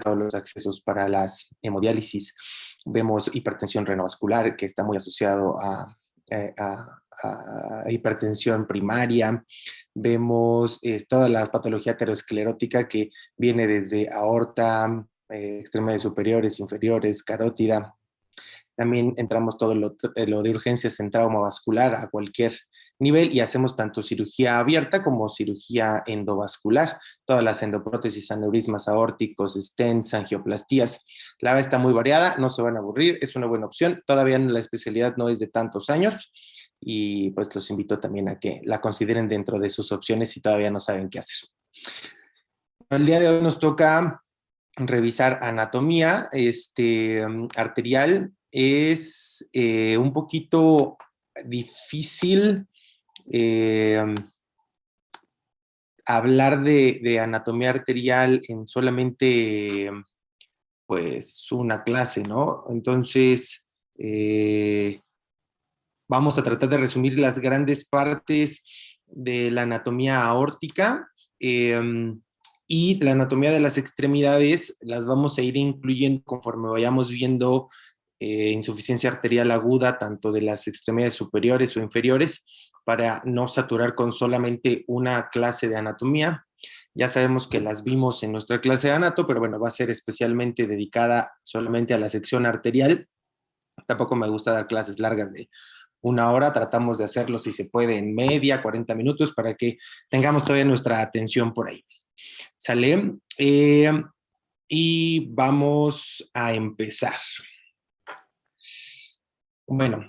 todos los accesos para las hemodiálisis. Vemos hipertensión renovascular, que está muy asociado a hipertensión primaria. Vemos toda la patología aterosclerótica que viene desde aorta, extremidades superiores, inferiores, carótida. También entramos todo lo de urgencias en trauma vascular a cualquier nivel y hacemos tanto cirugía abierta como cirugía endovascular, todas las endoprótesis, aneurismas aórticos, stents, angioplastías. La verdad está muy variada, no se van a aburrir, es una buena opción. Todavía la especialidad no es de tantos años y pues los invito también a que la consideren dentro de sus opciones si todavía no saben qué hacer. El día de hoy nos toca revisar anatomía arterial. Es un poquito difícil hablar de anatomía arterial en solamente pues una clase, ¿no? Entonces, vamos a tratar de resumir las grandes partes de la anatomía aórtica. Y la anatomía de las extremidades las vamos a ir incluyendo conforme vayamos viendo insuficiencia arterial aguda, tanto de las extremidades superiores o inferiores, para no saturar con solamente una clase de anatomía. Ya sabemos que las vimos en nuestra clase de anato, pero bueno, va a ser especialmente dedicada solamente a la sección arterial. Tampoco me gusta dar clases largas de una hora, tratamos de hacerlo si se puede en media, 40 minutos, para que tengamos todavía nuestra atención por ahí. ¿Sale? Y vamos a empezar. Bueno,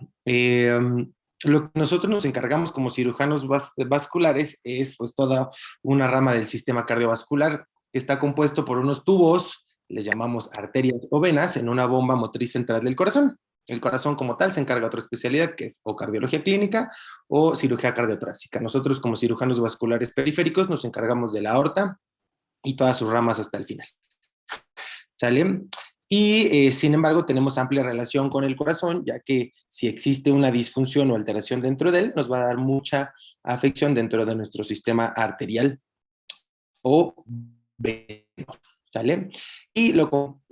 lo que nosotros nos encargamos como cirujanos vasculares es pues toda una rama del sistema cardiovascular que está compuesto por unos tubos, les llamamos arterias o venas, en una bomba motriz central del corazón. El corazón como tal se encarga de otra especialidad que es o cardiología clínica o cirugía cardiotorácica. Nosotros como cirujanos vasculares periféricos nos encargamos de la aorta y todas sus ramas hasta el final. ¿Sale? Y sin embargo tenemos amplia relación con el corazón, ya que si existe una disfunción o alteración dentro de él, nos va a dar mucha afección dentro de nuestro sistema arterial o venoso. ¿Sale? Y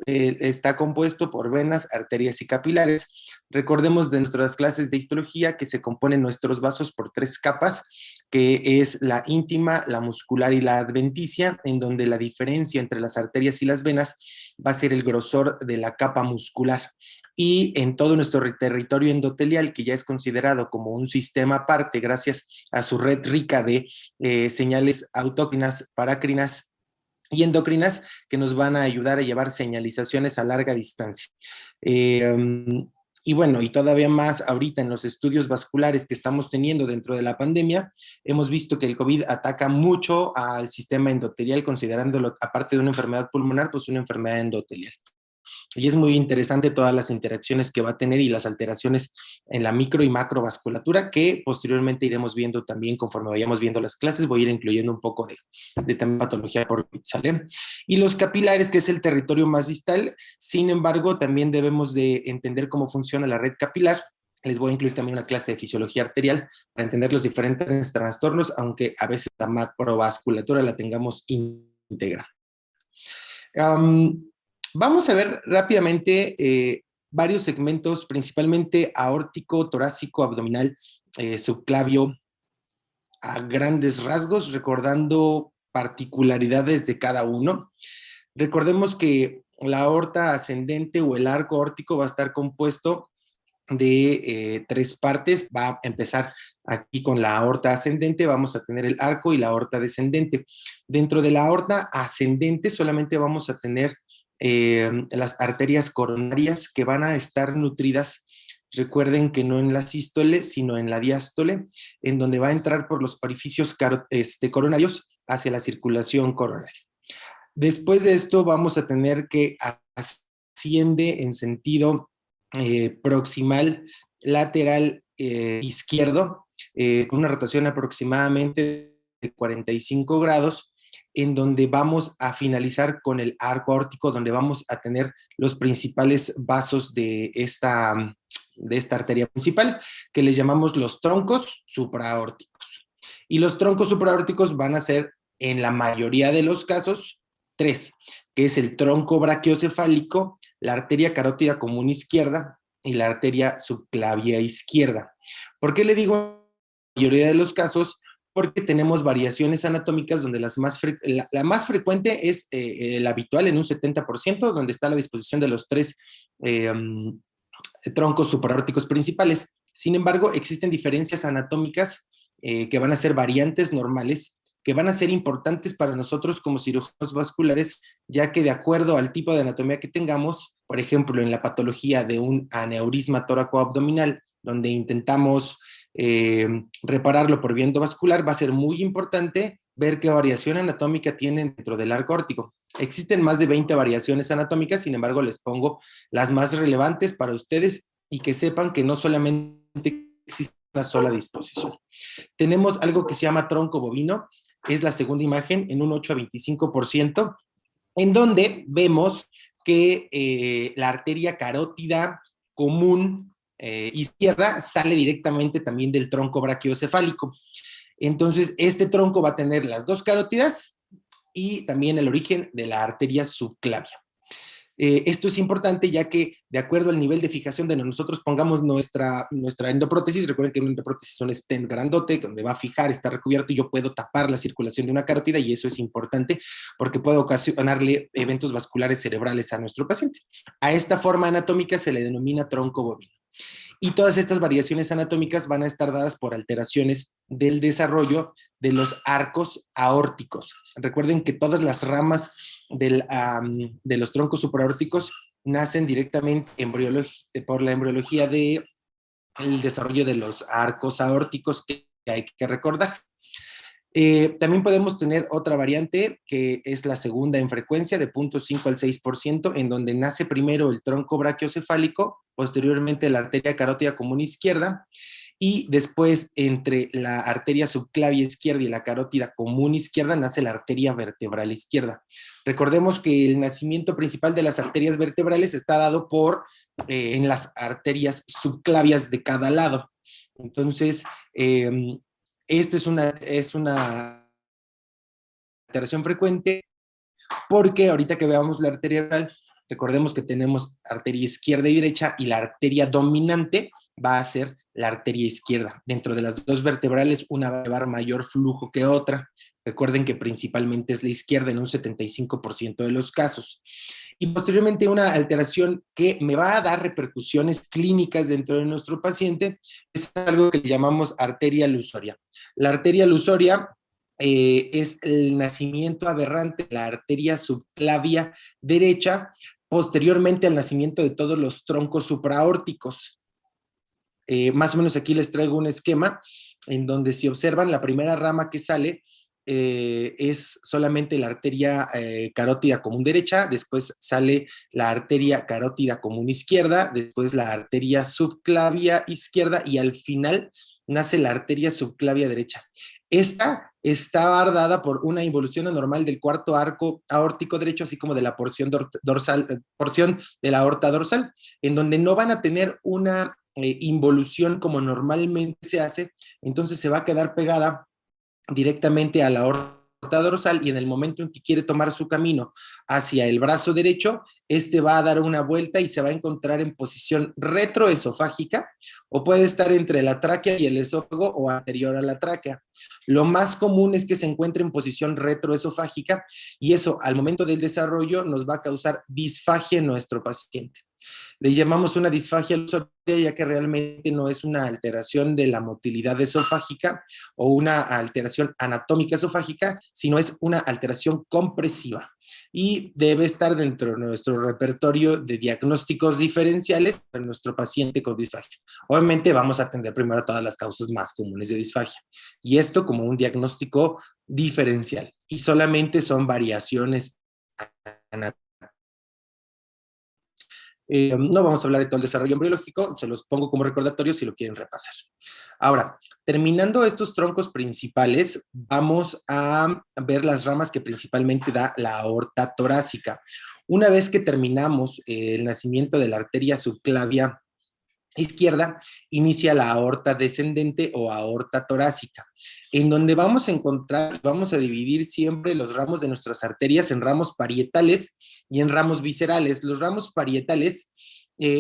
está compuesto por venas, arterias y capilares. Recordemos de nuestras clases de histología que se componen nuestros vasos por 3 capas, que es la íntima, la muscular y la adventicia, en donde la diferencia entre las arterias y las venas va a ser el grosor de la capa muscular. Y en todo nuestro territorio endotelial, que ya es considerado como un sistema aparte gracias a su red rica de señales autócrinas, paracrinas y endocrinas, que nos van a ayudar a llevar señalizaciones a larga distancia. Y bueno, y todavía más ahorita en los estudios vasculares que estamos teniendo dentro de la pandemia, hemos visto que el COVID ataca mucho al sistema endotelial, considerándolo, aparte de una enfermedad pulmonar, pues una enfermedad endotelial. Y es muy interesante todas las interacciones que va a tener y las alteraciones en la micro y macrovasculatura que posteriormente iremos viendo también conforme vayamos viendo las clases. Voy a ir incluyendo un poco de también patología por ¿sale? Y los capilares, que es el territorio más distal. Sin embargo, también debemos de entender cómo funciona la red capilar. Les voy a incluir también una clase de fisiología arterial para entender los diferentes trastornos, aunque a veces la macrovasculatura la tengamos íntegra. Vamos a ver rápidamente varios segmentos, principalmente aórtico, torácico, abdominal, subclavio, a grandes rasgos, recordando particularidades de cada uno. Recordemos que la aorta ascendente o el arco aórtico va a estar compuesto de 3 partes. Va a empezar aquí con la aorta ascendente, vamos a tener el arco y la aorta descendente. Dentro de la aorta ascendente solamente vamos a tener las arterias coronarias que van a estar nutridas, recuerden que no en la sístole, sino en la diástole, en donde va a entrar por los orificios coronarios hacia la circulación coronaria. Después de esto vamos a tener que asciende en sentido proximal lateral izquierdo, con una rotación aproximadamente de 45 grados, en donde vamos a finalizar con el arco aórtico, donde vamos a tener los principales vasos de esta arteria principal, que les llamamos los troncos supraaórticos. Y los troncos supraaórticos van a ser, en la mayoría de los casos, 3. que es el tronco brachiocefálico, la arteria carótida común izquierda y la arteria subclavia izquierda. ¿Por qué le digo en la mayoría de los casos? Porque tenemos variaciones anatómicas donde la más frecuente es la habitual en un 70%, donde está a la disposición de los tres troncos supraórticos principales. Sin embargo, existen diferencias anatómicas que van a ser variantes normales, que van a ser importantes para nosotros como cirujanos vasculares, ya que de acuerdo al tipo de anatomía que tengamos, por ejemplo, en la patología de un aneurisma tóraco-abdominal, donde intentamos repararlo por vía endovascular, va a ser muy importante ver qué variación anatómica tienen dentro del arco aórtico. Existen más de 20 variaciones anatómicas, sin embargo, les pongo las más relevantes para ustedes y que sepan que no solamente existe una sola disposición. Tenemos algo que se llama tronco bovino, es la segunda imagen en un 8 a 25%, en donde vemos que la arteria carótida común izquierda sale directamente también del tronco brachiocefálico. Entonces, este tronco va a tener las dos carótidas y también el origen de la arteria subclavia. Esto es importante ya que de acuerdo al nivel de fijación de nosotros pongamos nuestra endoprótesis, recuerden que una endoprótesis es un stent grandote donde va a fijar, está recubierto y yo puedo tapar la circulación de una carótida y eso es importante porque puede ocasionarle eventos vasculares cerebrales a nuestro paciente. A esta forma anatómica se le denomina tronco bovino. Y todas estas variaciones anatómicas van a estar dadas por alteraciones del desarrollo de los arcos aórticos. Recuerden que todas las ramas de los troncos supraórticos nacen directamente por la embriología del desarrollo de los arcos aórticos que hay que recordar. También podemos tener otra variante que es la segunda en frecuencia de 0.5 al 6%, en donde nace primero el tronco brachiocefálico, posteriormente la arteria carótida común izquierda, y después entre la arteria subclavia izquierda y la carótida común izquierda nace la arteria vertebral izquierda. Recordemos que el nacimiento principal de las arterias vertebrales está dado en las arterias subclavias de cada lado. Entonces, esta es una alteración frecuente porque ahorita que veamos la arteria vertebral, recordemos que tenemos arteria izquierda y derecha y la arteria dominante va a ser la arteria izquierda. Dentro de las dos vertebrales, una va a llevar mayor flujo que otra. Recuerden que principalmente es la izquierda en un 75% de los casos. Y posteriormente una alteración que me va a dar repercusiones clínicas dentro de nuestro paciente es algo que llamamos arteria lusoria. La arteria lusoria es el nacimiento aberrante de la arteria subclavia derecha posteriormente al nacimiento de todos los troncos supraórticos. Más o menos aquí les traigo un esquema en donde si observan la primera rama que sale es solamente la arteria carótida común derecha, después sale la arteria carótida común izquierda, después la arteria subclavia izquierda y al final nace la arteria subclavia derecha. Esta está dada por una involución anormal del cuarto arco aórtico derecho, así como de la porción porción de la aorta dorsal, en donde no van a tener una involución como normalmente se hace, entonces se va a quedar pegada directamente a la aorta dorsal y en el momento en que quiere tomar su camino hacia el brazo derecho, este va a dar una vuelta y se va a encontrar en posición retroesofágica o puede estar entre la tráquea y el esófago o anterior a la tráquea. Lo más común es que se encuentre en posición retroesofágica y eso al momento del desarrollo nos va a causar disfagia en nuestro paciente. Le llamamos una disfagia alusoria ya que realmente no es una alteración de la motilidad esofágica o una alteración anatómica esofágica, sino es una alteración compresiva y debe estar dentro de nuestro repertorio de diagnósticos diferenciales para nuestro paciente con disfagia. Obviamente vamos a atender primero todas las causas más comunes de disfagia y esto como un diagnóstico diferencial y solamente son variaciones anatómicas. No vamos a hablar de todo el desarrollo embriológico, se los pongo como recordatorio si lo quieren repasar. Ahora, terminando estos troncos principales, vamos a ver las ramas que principalmente da la aorta torácica. Una vez que terminamos el nacimiento de la arteria subclavia izquierda inicia la aorta descendente o aorta torácica, en donde vamos a encontrar, vamos a dividir siempre los ramos de nuestras arterias en ramos parietales y en ramos viscerales. Los ramos parietales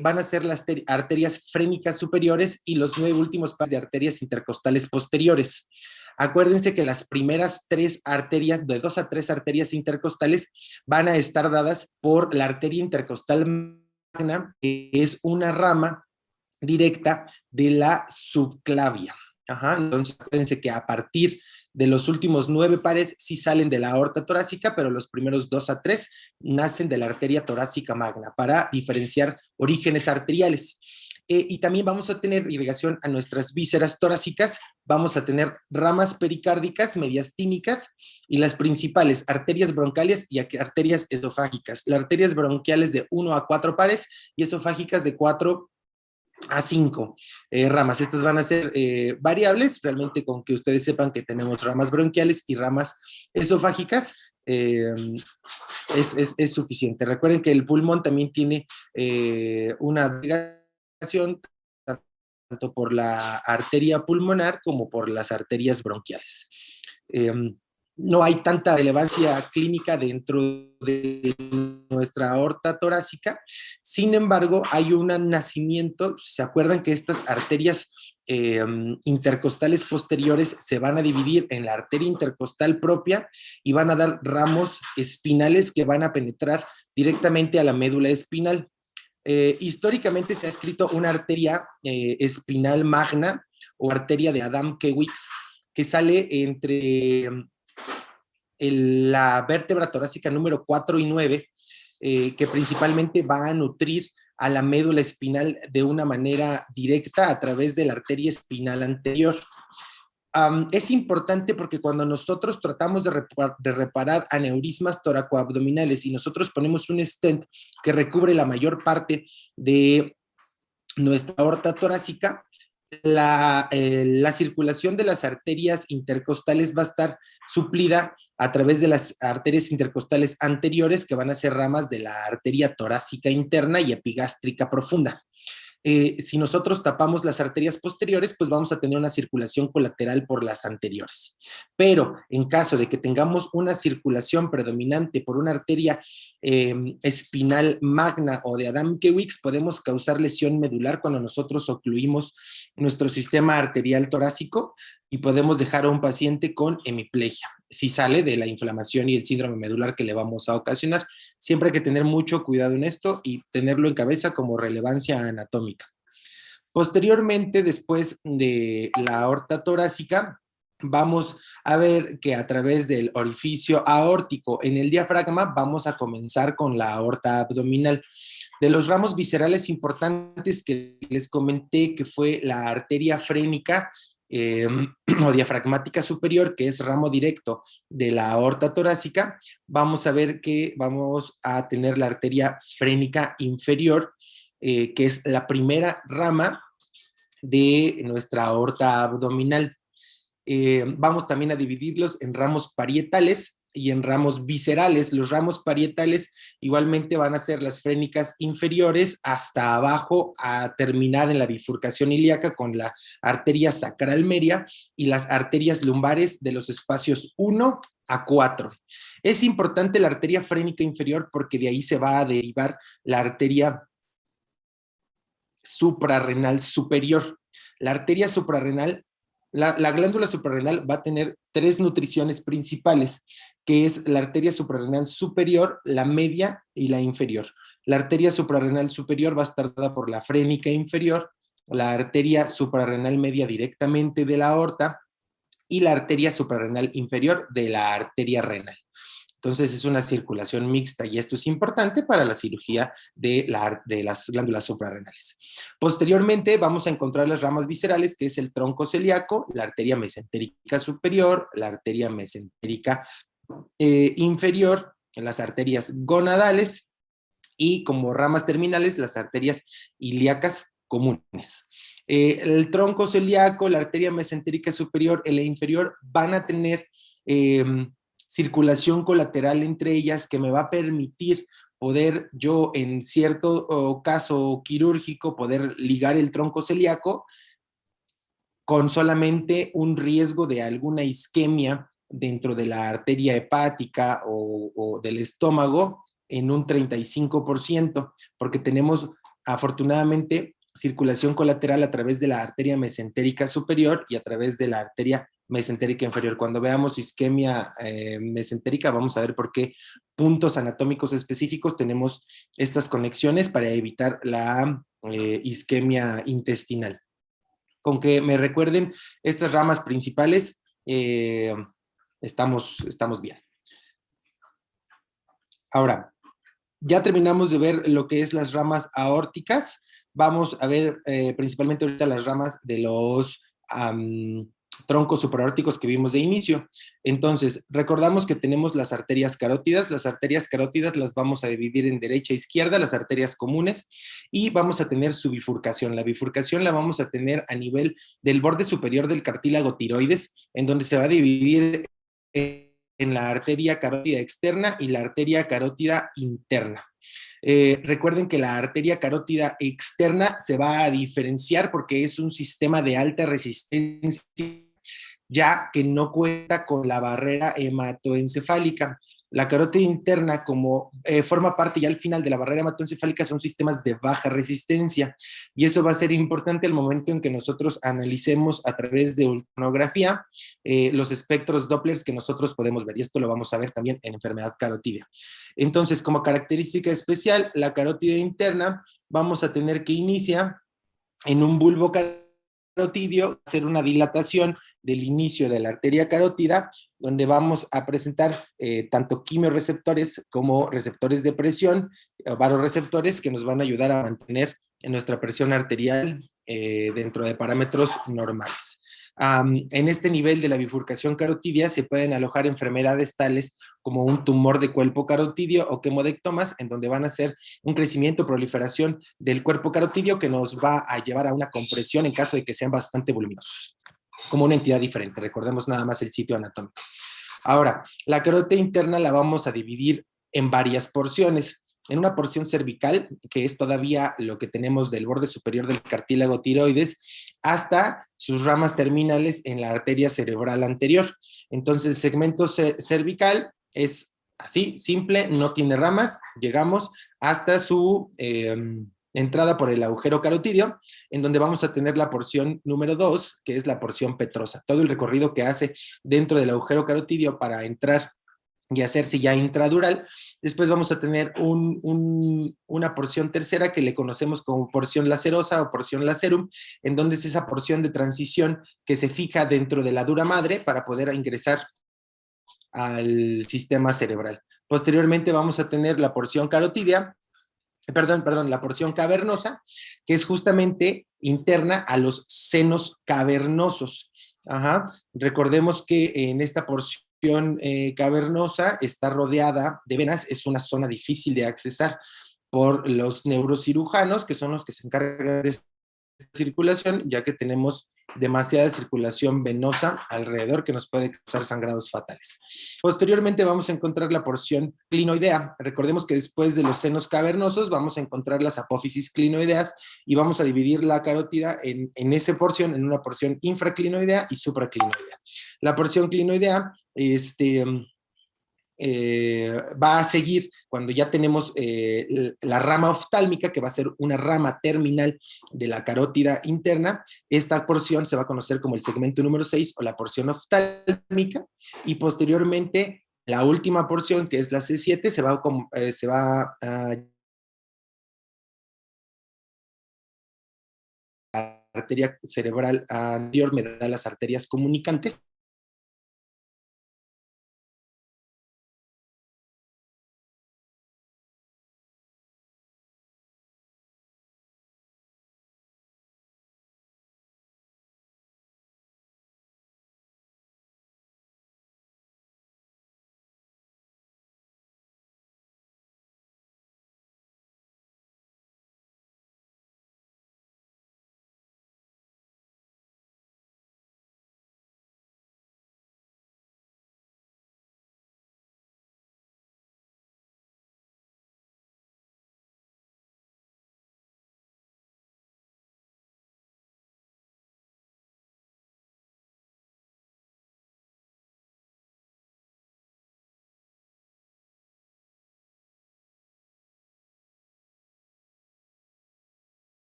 van a ser las arterias frénicas superiores y los 9 últimos pares de arterias intercostales posteriores. Acuérdense que las primeras 3 arterias, de 2 a 3 arterias intercostales, van a estar dadas por la arteria intercostal magna, que es una rama directa de la subclavia. Ajá, entonces acuérdense que a partir de los últimos 9 pares sí salen de la aorta torácica, pero los primeros 2 a 3 nacen de la arteria torácica magna para diferenciar orígenes arteriales. Y también vamos a tener irrigación a nuestras vísceras torácicas, vamos a tener ramas pericárdicas, mediastínicas, y las principales arterias broncales y arterias esofágicas. Las arterias bronquiales de 1 a 4 pares y esofágicas de 4 a 5 ramas. Estas van a ser variables, realmente con que ustedes sepan que tenemos ramas bronquiales y ramas esofágicas, es suficiente. Recuerden que el pulmón también tiene una irrigación tanto por la arteria pulmonar como por las arterias bronquiales. No hay tanta relevancia clínica dentro de nuestra aorta torácica, sin embargo, hay un nacimiento, ¿se acuerdan que estas arterias intercostales posteriores se van a dividir en la arteria intercostal propia y van a dar ramos espinales que van a penetrar directamente a la médula espinal? Históricamente se ha escrito una arteria espinal magna o arteria de Adam-Kewicz que sale entre la vértebra torácica número 4 y 9, que principalmente va a nutrir a la médula espinal de una manera directa a través de la arteria espinal anterior. Es importante porque cuando nosotros tratamos de reparar aneurismas toracoabdominales y nosotros ponemos un stent que recubre la mayor parte de nuestra aorta torácica, la circulación de las arterias intercostales va a estar suplida a través de las arterias intercostales anteriores, que van a ser ramas de la arteria torácica interna y epigástrica profunda. Si nosotros tapamos las arterias posteriores, pues vamos a tener una circulación colateral por las anteriores. Pero en caso de que tengamos una circulación predominante por una arteria espinal magna o de Adam-Kewicz, podemos causar lesión medular cuando nosotros ocluimos nuestro sistema arterial torácico y podemos dejar a un paciente con hemiplegia, si sale de la inflamación y el síndrome medular que le vamos a ocasionar. Siempre hay que tener mucho cuidado en esto y tenerlo en cabeza como relevancia anatómica. Posteriormente, después de la aorta torácica, vamos a ver que a través del orificio aórtico en el diafragma vamos a comenzar con la aorta abdominal. De los ramos viscerales importantes que les comenté, que fue la arteria frénica o diafragmática superior, que es ramo directo de la aorta torácica, vamos a ver que vamos a tener la arteria frénica inferior, que es la primera rama de nuestra aorta abdominal. Vamos también a dividirlos en ramos parietales y en ramos viscerales. Los ramos parietales igualmente van a ser las frénicas inferiores hasta abajo a terminar en la bifurcación ilíaca con la arteria sacral media y las arterias lumbares de los espacios 1 a 4. Es importante la arteria frénica inferior porque de ahí se va a derivar la arteria suprarrenal superior. La arteria suprarrenal, la glándula suprarrenal va a tener 3 nutriciones principales, que es la arteria suprarrenal superior, la media y la inferior. La arteria suprarrenal superior va a estar dada por la frénica inferior, la arteria suprarrenal media directamente de la aorta y la arteria suprarrenal inferior de la arteria renal. Entonces es una circulación mixta y esto es importante para la cirugía de las glándulas suprarrenales. Posteriormente vamos a encontrar las ramas viscerales, que es el tronco celíaco, la arteria mesentérica superior, la arteria mesentérica inferior, las arterias gonadales y como ramas terminales las arterias ilíacas comunes. El tronco celíaco, la arteria mesentérica superior y la inferior van a tener circulación colateral entre ellas que me va a permitir poder yo en cierto caso quirúrgico poder ligar el tronco celíaco con solamente un riesgo de alguna isquemia dentro de la arteria hepática o del estómago en un 35%, porque tenemos afortunadamente circulación colateral a través de la arteria mesentérica superior y a través de la arteria mesentérica inferior. Cuando veamos isquemia mesentérica, vamos a ver por qué puntos anatómicos específicos tenemos estas conexiones para evitar la isquemia intestinal. Con que me recuerden estas ramas principales, estamos bien. Ahora, ya terminamos de ver lo que es las ramas aórticas. Vamos a ver principalmente ahorita las ramas de los troncos supraórticos que vimos de inicio. Entonces, recordamos que tenemos las arterias carótidas. Las arterias carótidas las vamos a dividir en derecha e izquierda, las arterias comunes, y vamos a tener su bifurcación. La bifurcación la vamos a tener a nivel del borde superior del cartílago tiroides, en donde se va a dividir en la arteria carótida externa y la arteria carótida interna. Recuerden que la arteria carótida externa se va a diferenciar porque es un sistema de alta resistencia, ya que no cuenta con la barrera hematoencefálica. La carótida interna, como forma parte ya al final de la barrera hematoencefálica, son sistemas de baja resistencia, y eso va a ser importante al momento en que nosotros analicemos a través de ultrasonografía los espectros Doppler que nosotros podemos ver, y esto lo vamos a ver también en enfermedad carotídea. Entonces, como característica especial, la carótida interna vamos a tener que inicia en un bulbo carotidio, hacer una dilatación del inicio de la arteria carótida, donde vamos a presentar tanto quimioreceptores como receptores de presión, varoreceptores que nos van a ayudar a mantener en nuestra presión arterial dentro de parámetros normales. En este nivel de la bifurcación carotidia se pueden alojar enfermedades tales como un tumor de cuerpo carotidio o quemodectomas, en donde van a ser un crecimiento, proliferación del cuerpo carotidio que nos va a llevar a una compresión en caso de que sean bastante voluminosos, como una entidad diferente. Recordemos nada más el sitio anatómico. Ahora, la carótida interna la vamos a dividir en varias porciones. En una porción cervical, que es todavía lo que tenemos del borde superior del cartílago tiroides, hasta sus ramas terminales en la arteria cerebral anterior. Entonces, el segmento cervical es así, simple, no tiene ramas, llegamos hasta su entrada por el agujero carotidio, en donde vamos a tener la porción número 2, que es la porción petrosa. Todo el recorrido que hace dentro del agujero carotidio para entrar y hacerse ya intradural. Después vamos a tener una porción tercera que le conocemos como porción lacerosa o porción lacerum, en donde es esa porción de transición que se fija dentro de la dura madre para poder ingresar al sistema cerebral. Posteriormente vamos a tener la porción carotídea, la porción cavernosa, que es justamente interna a los senos cavernosos. Ajá. Recordemos que en esta porción cavernosa está rodeada de venas, es una zona difícil de accesar por los neurocirujanos, que son los que se encargan de circulación, ya que tenemos demasiada circulación venosa alrededor que nos puede causar sangrados fatales. Posteriormente vamos a encontrar la porción clinoidea. Recordemos que después de los senos cavernosos vamos a encontrar las apófisis clinoideas y vamos a dividir la carótida en esa porción, en una porción infraclinoidea y supraclinoidea. La porción clinoidea, va a seguir cuando ya tenemos la rama oftálmica, que va a ser una rama terminal de la carótida interna. Esta porción se va a conocer como el segmento número 6 o la porción oftálmica, y posteriormente la última porción, que es la C7, se va a arteria cerebral anterior, me da las arterias comunicantes,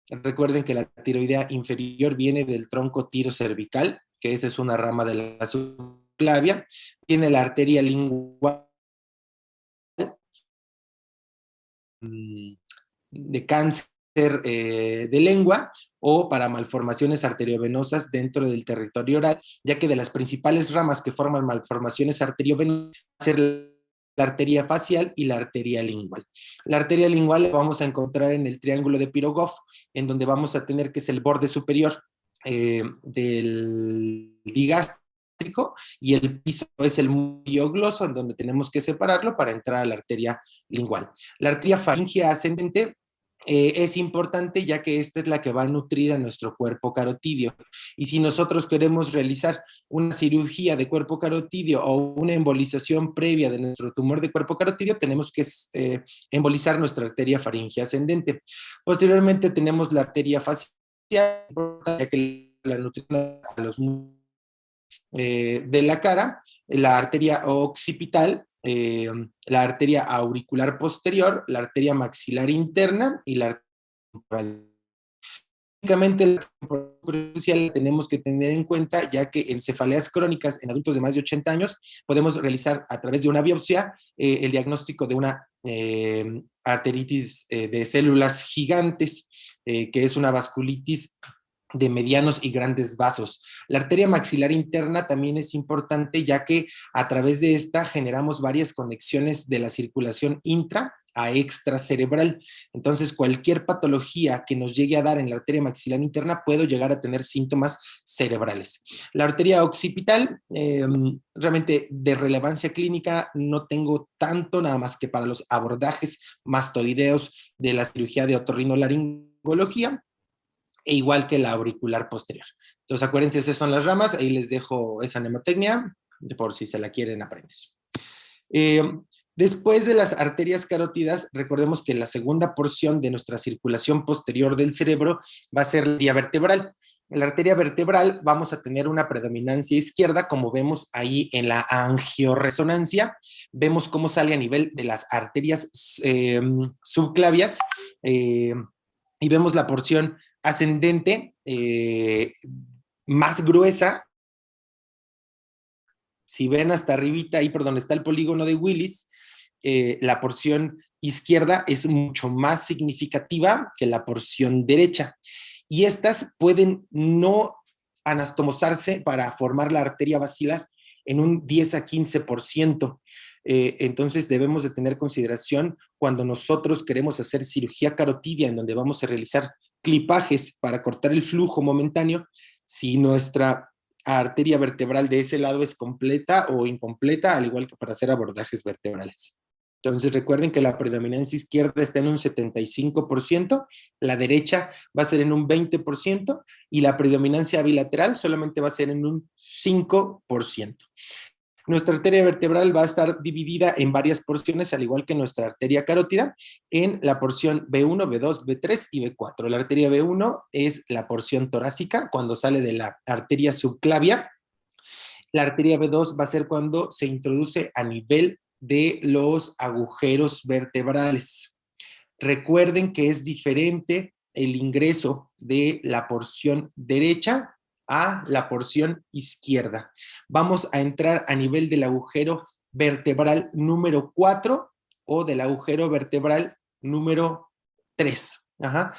Recuerden que la tiroidea inferior viene del tronco tirocervical, que esa es una rama de la subclavia. Tiene la arteria lingual de cáncer de lengua o para malformaciones arteriovenosas dentro del territorio oral, ya que de las principales ramas que forman malformaciones arteriovenosas va a ser la arteria facial y la arteria lingual. La arteria lingual la vamos a encontrar en el triángulo de Pirogov, en donde vamos a tener que es el borde superior del digástrico y el piso es el músculo gloso, en donde tenemos que separarlo para entrar a la arteria lingual. La arteria faríngea ascendente es importante ya que esta es la que va a nutrir a nuestro cuerpo carotidio. Y si nosotros queremos realizar una cirugía de cuerpo carotidio o una embolización previa de nuestro tumor de cuerpo carotidio, tenemos que embolizar nuestra arteria faríngea ascendente. Posteriormente tenemos la arteria facial, ya que la nutre a los de la cara, la arteria occipital, la arteria auricular posterior, la arteria maxilar interna y la arteria temporal. Únicamente la temporal tenemos que tener en cuenta, ya que en cefaleas crónicas en adultos de más de 80 años podemos realizar a través de una biopsia el diagnóstico de una arteritis de células gigantes, que es una vasculitis de medianos y grandes vasos. La arteria maxilar interna también es importante, ya que a través de esta generamos varias conexiones de la circulación intra a extracerebral. Entonces, cualquier patología que nos llegue a dar en la arteria maxilar interna puede llegar a tener síntomas cerebrales. La arteria occipital, realmente de relevancia clínica, no tengo tanto, nada más que para los abordajes mastoideos de la cirugía de otorrinolaringología, e igual que la auricular posterior. Entonces, acuérdense, esas son las ramas, ahí les dejo esa mnemotecnia, por si se la quieren aprender. Eh, Después de las arterias carótidas, recordemos que la segunda porción de nuestra circulación posterior del cerebro va a ser la arteria vertebral. En la arteria vertebral vamos a tener una predominancia izquierda, como vemos ahí en la angioresonancia. Vemos cómo sale a nivel de las arterias subclavias y vemos la porción ascendente más gruesa. Si ven hasta arribita, ahí por donde está el polígono de Willis, la porción izquierda es mucho más significativa que la porción derecha. Y estas pueden no anastomosarse para formar la arteria basilar en un 10 a 15%. Entonces debemos de tener consideración cuando nosotros queremos hacer cirugía carotidia, en donde vamos a realizar clipajes para cortar el flujo momentáneo, si nuestra arteria vertebral de ese lado es completa o incompleta, al igual que para hacer abordajes vertebrales. Entonces recuerden que la predominancia izquierda está en un 75%, la derecha va a ser en un 20% y la predominancia bilateral solamente va a ser en un 5%. Nuestra arteria vertebral va a estar dividida en varias porciones, al igual que nuestra arteria carótida, en la porción B1, B2, B3 y B4. La arteria B1 es la porción torácica, cuando sale de la arteria subclavia. La arteria B2 va a ser cuando se introduce a nivel de los agujeros vertebrales. Recuerden que es diferente el ingreso de la porción derecha a la porción izquierda. Vamos a entrar a nivel del agujero vertebral número 4 o del agujero vertebral número 3. Ajá.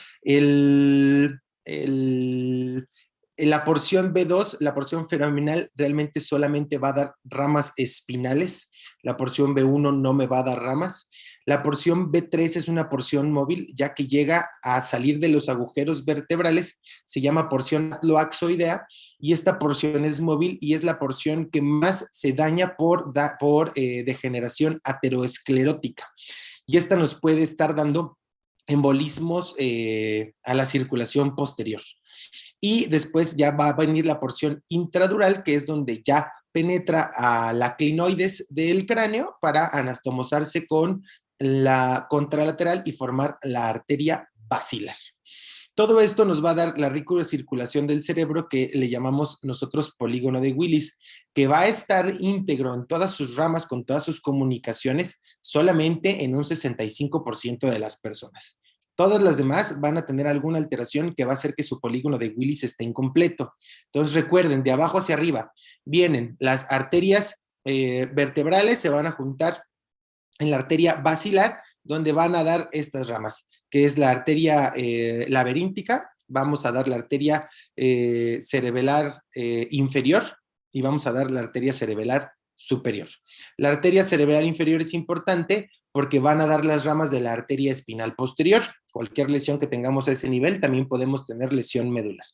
La porción B2, la porción foraminal, realmente solamente va a dar ramas espinales. La porción B1 no me va a dar ramas. La porción B3 es una porción móvil, ya que llega a salir de los agujeros vertebrales, se llama porción atloaxoidea, y esta porción es móvil y es la porción que más se daña por degeneración ateroesclerótica. Y esta nos puede estar dando embolismos a la circulación posterior. Y después ya va a venir la porción intradural, que es donde ya penetra a la clinoides del cráneo para anastomosarse con la contralateral y formar la arteria basilar. Todo esto nos va a dar la rica circulación del cerebro que le llamamos nosotros polígono de Willis, que va a estar íntegro en todas sus ramas, con todas sus comunicaciones, solamente en un 65% de las personas. Todas las demás van a tener alguna alteración que va a hacer que su polígono de Willis esté incompleto. Entonces recuerden, de abajo hacia arriba vienen las arterias vertebrales, se van a juntar en la arteria basilar, donde van a dar estas ramas, que es la arteria laberíntica, vamos a dar la arteria cerebelar inferior y vamos a dar la arteria cerebelar superior. La arteria cerebral inferior es importante porque van a dar las ramas de la arteria espinal posterior. Cualquier lesión que tengamos a ese nivel, también podemos tener lesión medular.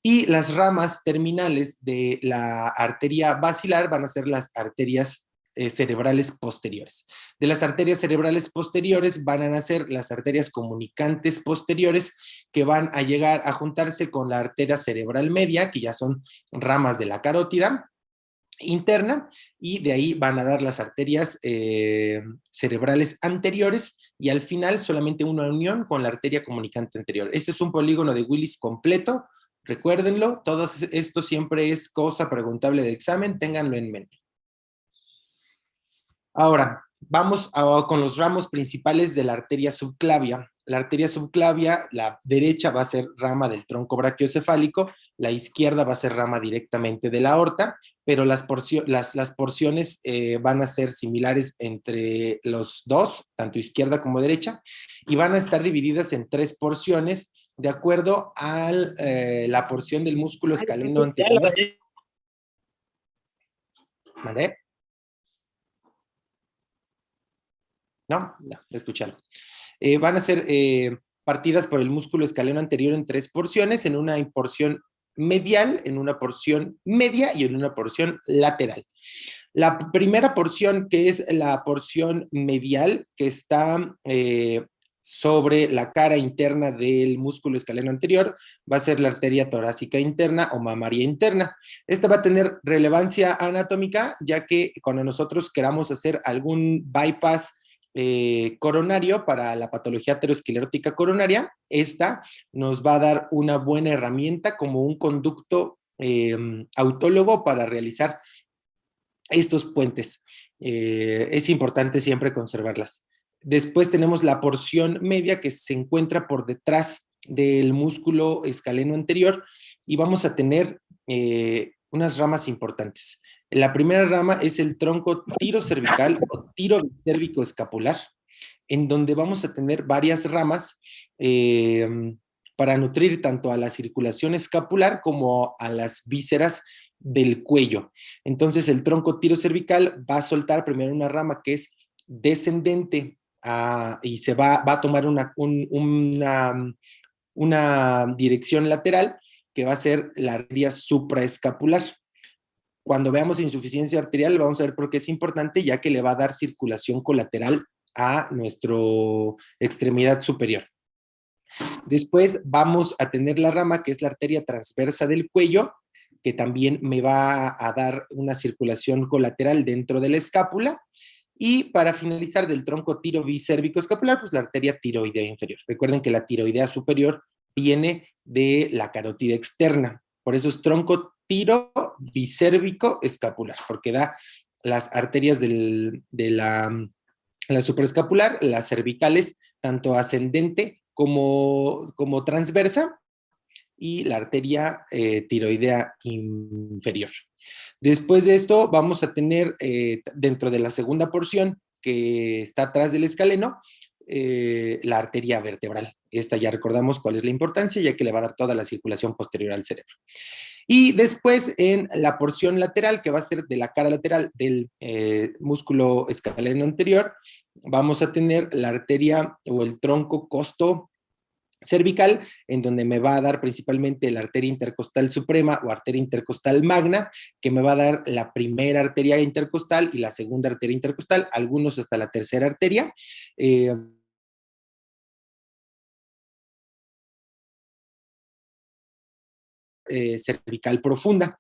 Y las ramas terminales de la arteria basilar van a ser las arterias cerebrales posteriores. De las arterias cerebrales posteriores van a nacer las arterias comunicantes posteriores que van a llegar a juntarse con la arteria cerebral media, que ya son ramas de la carótida interna, y de ahí van a dar las arterias cerebrales anteriores y al final solamente una unión con la arteria comunicante anterior. Este es un polígono de Willis completo, recuérdenlo, todo esto siempre es cosa preguntable de examen, ténganlo en mente. Ahora, vamos con los ramos principales de la arteria subclavia. La arteria subclavia, la derecha va a ser rama del tronco brachiocefálico, la izquierda va a ser rama directamente de la aorta, pero las porciones van a ser similares entre los dos, tanto izquierda como derecha, y van a estar divididas en 3 porciones de acuerdo a la porción del músculo escaleno anterior. ¿Vale? No, escúchalo. Van a ser partidas por el músculo escaleno anterior en 3 porciones, en una porción medial, en una porción media y en una porción lateral. La primera porción, que es la porción medial, que está sobre la cara interna del músculo escaleno anterior, va a ser la arteria torácica interna o mamaria interna. Esta va a tener relevancia anatómica, ya que cuando nosotros queramos hacer algún bypass coronario para la patología aterosclerótica coronaria, esta nos va a dar una buena herramienta como un conducto autólogo para realizar estos puentes. Es importante siempre conservarlas. Después tenemos la porción media que se encuentra por detrás del músculo escaleno anterior y vamos a tener unas ramas importantes. La primera rama es el tronco tirocervical o tiro cérvico escapular, en donde vamos a tener varias ramas para nutrir tanto a la circulación escapular como a las vísceras del cuello. Entonces el tronco tirocervical va a soltar primero una rama que es descendente y se va a tomar una dirección lateral que va a ser la arteria supraescapular. Cuando veamos insuficiencia arterial vamos a ver por qué es importante, ya que le va a dar circulación colateral a nuestra extremidad superior. Después vamos a tener la rama que es la arteria transversa del cuello, que también me va a dar una circulación colateral dentro de la escápula. Y para finalizar del tronco tirobicérvico escapular, pues la arteria tiroidea inferior. Recuerden que la tiroidea superior viene de la carótida externa. Por eso es tronco tirobicérvico escapular, porque da las arterias de la supraescapular, las cervicales, tanto ascendente como transversa, y la arteria tiroidea inferior. Después de esto vamos a tener dentro de la segunda porción que está atrás del escaleno, la arteria vertebral. Esta ya recordamos cuál es la importancia, ya que le va a dar toda la circulación posterior al cerebro. Y después en la porción lateral, que va a ser de la cara lateral del músculo escaleno anterior, vamos a tener la arteria o el tronco costo cervical, en donde me va a dar principalmente la arteria intercostal suprema o arteria intercostal magna, que me va a dar la primera arteria intercostal y la segunda arteria intercostal, algunos hasta la tercera arteria. Cervical profunda,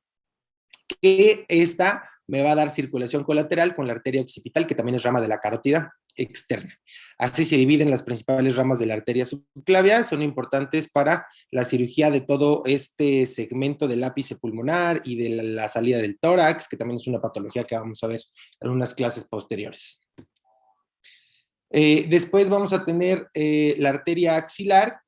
que esta me va a dar circulación colateral con la arteria occipital, que también es rama de la carótida externa. Así se dividen las principales ramas de la arteria subclavia, son importantes para la cirugía de todo este segmento del ápice pulmonar y de la salida del tórax, que también es una patología que vamos a ver en unas clases posteriores. Después vamos a tener la arteria axilar,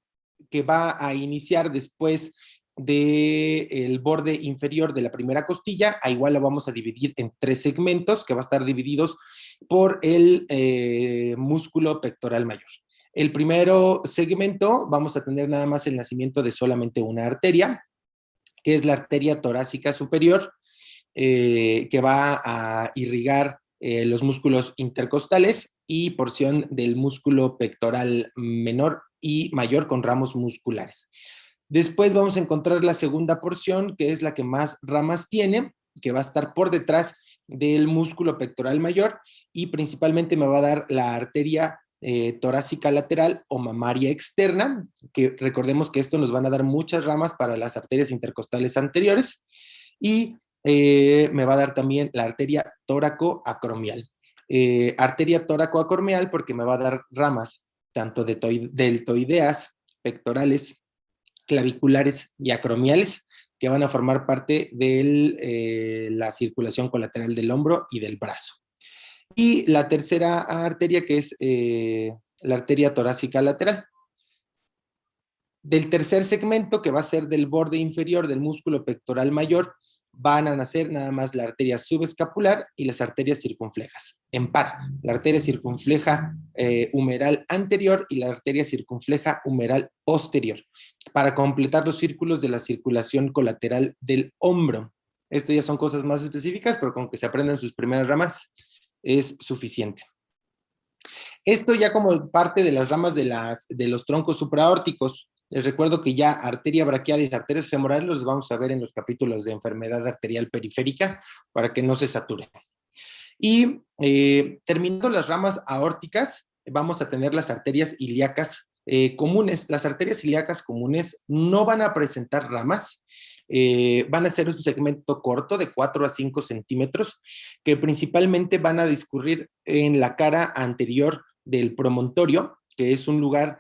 que va a iniciar después del borde inferior de la primera costilla. A igual la vamos a dividir en 3 segmentos, que va a estar divididos por el músculo pectoral mayor. El primero segmento vamos a tener nada más el nacimiento de solamente una arteria, que es la arteria torácica superior, que va a irrigar los músculos intercostales y porción del músculo pectoral menor y mayor con ramos musculares. Después vamos a encontrar la segunda porción, que es la que más ramas tiene, que va a estar por detrás del músculo pectoral mayor y principalmente me va a dar la arteria torácica lateral o mamaria externa, que recordemos que esto nos van a dar muchas ramas para las arterias intercostales anteriores, y me va a dar también la arteria tóraco-acromial. Arteria tóraco-acromial porque me va a dar ramas tanto de deltoideas, pectorales, claviculares y acromiales, que van a formar parte de la circulación colateral del hombro y del brazo. Y la tercera arteria, que es la arteria torácica lateral. Del tercer segmento, que va a ser del borde inferior del músculo pectoral mayor, van a nacer nada más la arteria subescapular y las arterias circunflejas, en par, la arteria circunfleja humeral anterior y la arteria circunfleja humeral posterior, para completar los círculos de la circulación colateral del hombro. Estas ya son cosas más específicas, pero con que se aprendan sus primeras ramas es suficiente. Esto ya como parte de las ramas de los troncos supraórticos. Les recuerdo que ya arteria braquial y arterias femorales los vamos a ver en los capítulos de enfermedad arterial periférica para que no se saturen. Y terminando las ramas aórticas, vamos a tener las arterias ilíacas comunes. Las arterias ilíacas comunes no van a presentar ramas, van a ser un segmento corto de 4 a 5 centímetros, que principalmente van a discurrir en la cara anterior del promontorio, que es un lugar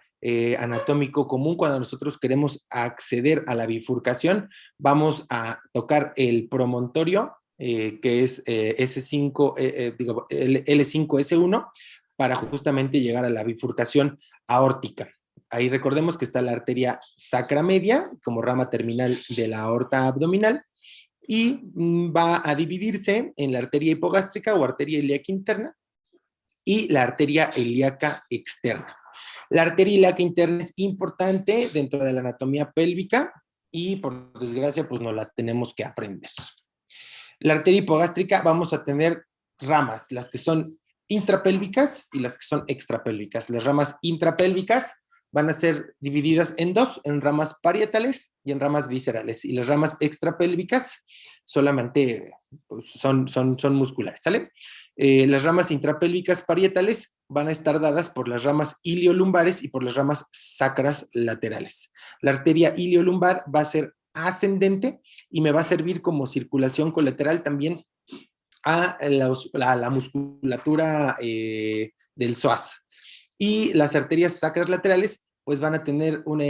anatómico común. Cuando nosotros queremos acceder a la bifurcación, vamos a tocar el promontorio, que es S5, digo, L5S1, para justamente llegar a la bifurcación aórtica. Ahí recordemos que está la arteria sacra media como rama terminal de la aorta abdominal y va a dividirse en la arteria hipogástrica o arteria ilíaca interna y la arteria ilíaca externa. La arteria ilíaca interna es importante dentro de la anatomía pélvica y por desgracia pues no la tenemos que aprender. La arteria hipogástrica vamos a tener ramas, las que son intrapélvicas y las que son extrapélvicas. Las ramas intrapélvicas van a ser divididas en dos, en ramas parietales y en ramas viscerales. Y las ramas extrapélvicas solamente pues, son musculares, ¿sale? Las ramas intrapélvicas parietales van a estar dadas por las ramas iliolumbares y por las ramas sacras laterales. La arteria iliolumbar va a ser ascendente y me va a servir como circulación colateral también a la musculatura del psoas. Y las arterias sacras laterales pues van a tener una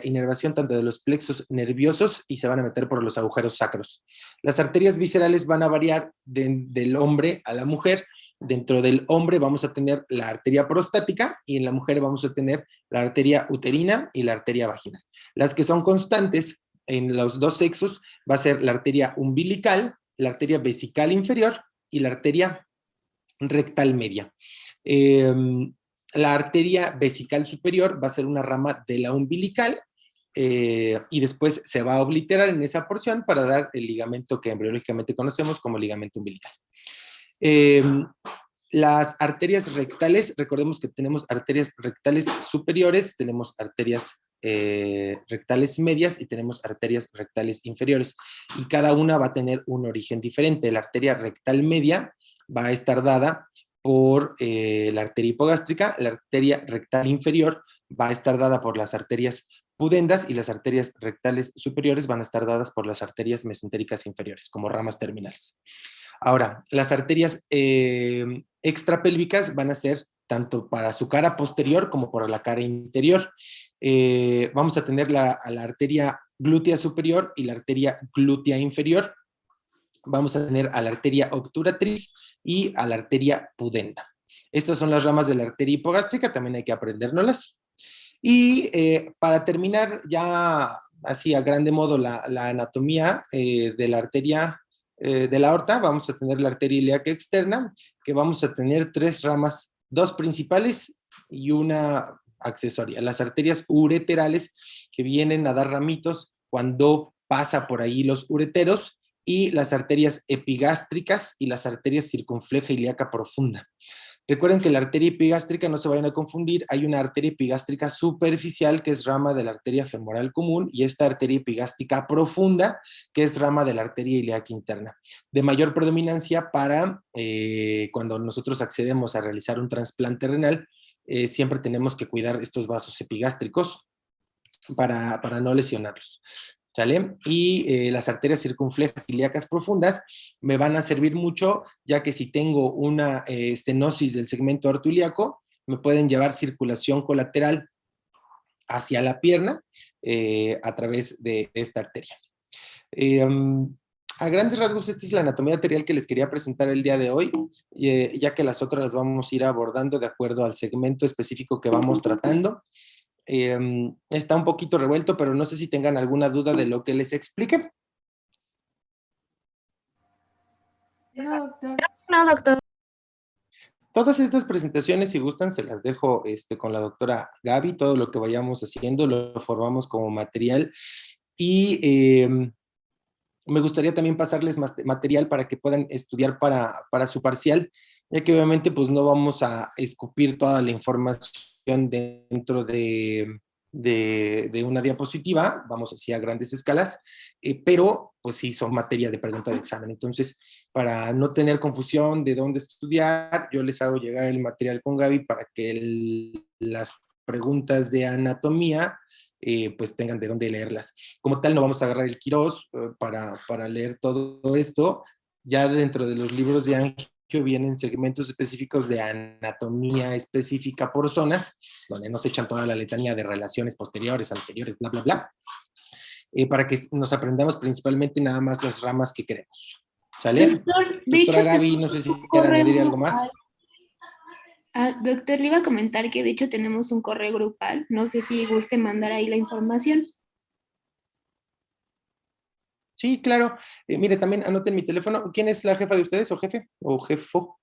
inervación tanto de los plexos nerviosos y se van a meter por los agujeros sacros. Las arterias viscerales van a variar del hombre a la mujer. Dentro del hombre vamos a tener la arteria prostática y en la mujer vamos a tener la arteria uterina y la arteria vaginal. Las que son constantes en los dos sexos va a ser la arteria umbilical, la arteria vesical inferior y la arteria rectal media. La arteria vesical superior va a ser una rama de la umbilical y después se va a obliterar en esa porción para dar el ligamento que embriológicamente conocemos como ligamento umbilical. Las arterias rectales, recordemos que tenemos arterias rectales superiores, tenemos arterias rectales medias y tenemos arterias rectales inferiores y cada una va a tener un origen diferente. La arteria rectal media va a estar dada por la arteria hipogástrica, la arteria rectal inferior va a estar dada por las arterias pudendas y las arterias rectales superiores van a estar dadas por las arterias mesentéricas inferiores como ramas terminales. Ahora, las arterias extrapélvicas van a ser tanto para su cara posterior como para la cara interior. Vamos a tener a la arteria glútea superior y la arteria glútea inferior. Vamos a tener a la arteria obturatriz y a la arteria pudenda. Estas son las ramas de la arteria hipogástrica, también hay que aprendérnoslas. Y para terminar ya así a grande modo la anatomía de la arteria de la aorta, vamos a tener la arteria ilíaca externa, que vamos a tener tres ramas, dos principales y una accesoria. Las arterias ureterales, que vienen a dar ramitos cuando pasa por ahí los ureteros, y las arterias epigástricas y las arterias circunfleja ilíaca profunda. Recuerden que la arteria epigástrica, no se vayan a confundir, hay una arteria epigástrica superficial que es rama de la arteria femoral común, y esta arteria epigástrica profunda que es rama de la arteria ilíaca interna. De mayor predominancia para cuando nosotros accedemos a realizar un trasplante renal, siempre tenemos que cuidar estos vasos epigástricos para no lesionarlos. ¿Sale? Y las arterias circunflejas ilíacas profundas me van a servir mucho, ya que si tengo una estenosis del segmento aortoilíaco, me pueden llevar circulación colateral hacia la pierna a través de esta arteria. A grandes rasgos, esta es la anatomía arterial que les quería presentar el día de hoy, ya que las otras las vamos a ir abordando de acuerdo al segmento específico que vamos tratando. Está un poquito revuelto, pero no sé si tengan alguna duda de lo que les explique. No, doctor. No, doctor. Todas estas presentaciones, si gustan, se las dejo con la doctora Gaby. Todo lo que vayamos haciendo lo formamos como material. Y me gustaría también pasarles material para que puedan estudiar para su parcial, ya que obviamente pues no vamos a escupir toda la información dentro de una diapositiva, vamos así a grandes escalas, pero pues sí son materia de pregunta de examen. Entonces, para no tener confusión de dónde estudiar, yo les hago llegar el material con Gaby para que las preguntas de anatomía pues tengan de dónde leerlas. Como tal, no vamos a agarrar el Quirós para leer todo esto. Ya dentro de los libros de Angio vienen segmentos específicos de anatomía específica por zonas, donde nos echan toda la letanía de relaciones posteriores, anteriores, bla, bla, bla, para que nos aprendamos principalmente nada más las ramas que queremos. ¿Sale? Doctor, de Doctora hecho, Gaby, no sé si un quiere correo añadir algo más. grupal. Doctor, le iba a comentar que de hecho tenemos un correo grupal. No sé si guste mandar ahí la información. Sí, claro. Mire, también anoten mi teléfono. ¿Quién es la jefa de ustedes o jefe o jefo?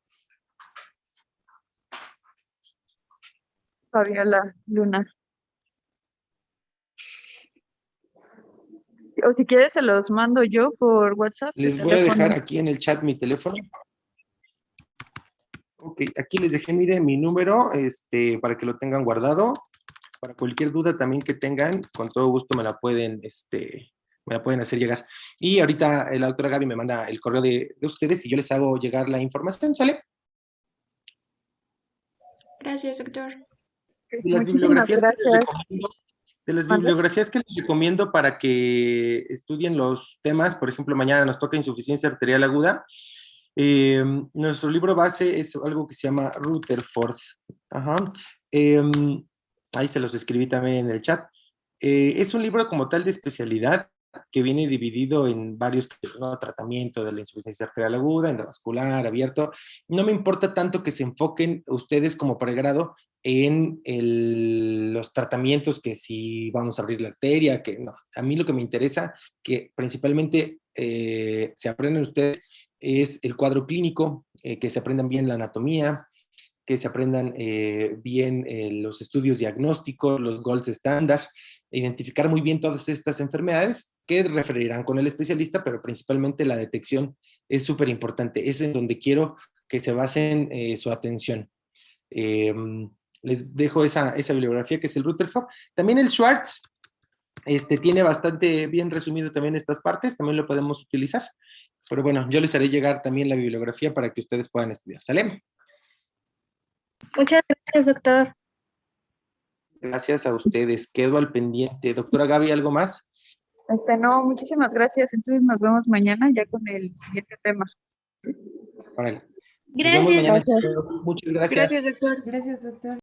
Fabiola Luna. O si quieres se los mando yo por WhatsApp. Les voy a dejar aquí en el chat mi teléfono. Ok, aquí les dejé, mire, mi número, para que lo tengan guardado. Para cualquier duda también que tengan, con todo gusto me la pueden hacer llegar. Y ahorita la doctora Gaby me manda el correo de ustedes y yo les hago llegar la información, ¿sale? Gracias, doctor. De las Muchísimas bibliografías que les gracias. recomiendo, de las ¿Mande? bibliografías que les recomiendo para que estudien los temas, por ejemplo, mañana nos toca insuficiencia arterial aguda. Nuestro libro base es algo que se llama Rutherford. Ajá. Ahí se los escribí también en el chat. Es un libro como tal de especialidad que viene dividido en varios tipos, ¿no? Tratamiento de la insuficiencia arterial aguda, endovascular, abierto. No me importa tanto que se enfoquen ustedes como pregrado en los tratamientos, que si vamos a abrir la arteria, que no. A mí lo que me interesa, que principalmente se aprendan ustedes, es el cuadro clínico, que se aprendan bien la anatomía, que se aprendan bien los estudios diagnósticos, los gold estándar, identificar muy bien todas estas enfermedades que referirán con el especialista, pero principalmente la detección es súper importante. Es en donde quiero que se basen su atención. Les dejo esa bibliografía que es el Rutherford. También el Schwartz tiene bastante bien resumido también estas partes, también lo podemos utilizar. Pero bueno, yo les haré llegar también la bibliografía para que ustedes puedan estudiar. ¿Sale? Muchas gracias, doctor. Gracias a ustedes. Quedo al pendiente. Doctora Gaby, ¿algo más? No, muchísimas gracias. Entonces nos vemos mañana ya con el siguiente tema. Órale. Nos vemos Gracias. mañana. Gracias. Muchas gracias. Gracias, doctor. Gracias, doctor.